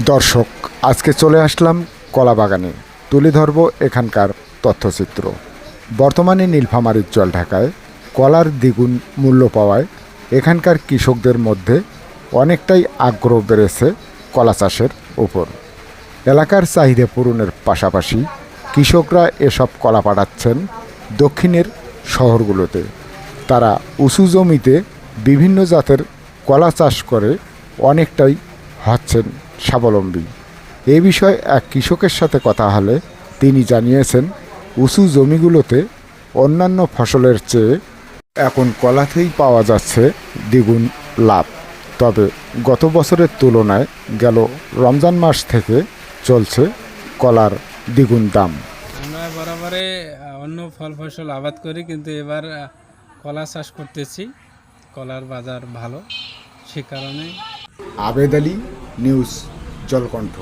দর্শক, আজকে চলে আসলাম কলা বাগানে। তুলে ধরব এখানকার তথ্যচিত্র। বর্তমানে নীলফামারীর জলঢাকায় কলার দ্বিগুণ মূল্য পাওয়ায় এখানকার কৃষকদের মধ্যে অনেকটাই আগ্রহ বেড়েছে কলা চাষের উপর। এলাকার চাহিদা পূরণের পাশাপাশি কৃষকরা এসব কলা পাঠাচ্ছেন দক্ষিণের শহরগুলোতে। তারা উঁচু জমিতে বিভিন্ন জাতের কলা চাষ করে অনেকটাই হচ্ছেন স্বাবলম্বী। এ বিষয়ে এক কৃষকের সাথে কথা হলে তিনি জানিয়েছেন, উঁচু জমিগুলোতে অন্যান্য ফসলের চেয়ে এখন কলাতেই পাওয়া যাচ্ছে দ্বিগুণ লাভ। তবে গত বছরের তুলনায় গেল রমজান মাস থেকে চলছে কলার দ্বিগুণ দাম। আমরা বরাবরে অন্য ফল ফসল আবাদ করি, কিন্তু এবার কলা চাষ করতেছি। কলার বাজার ভালো, সে কারণে। আবেদ আলী, নিউজ জলকণ্ঠ।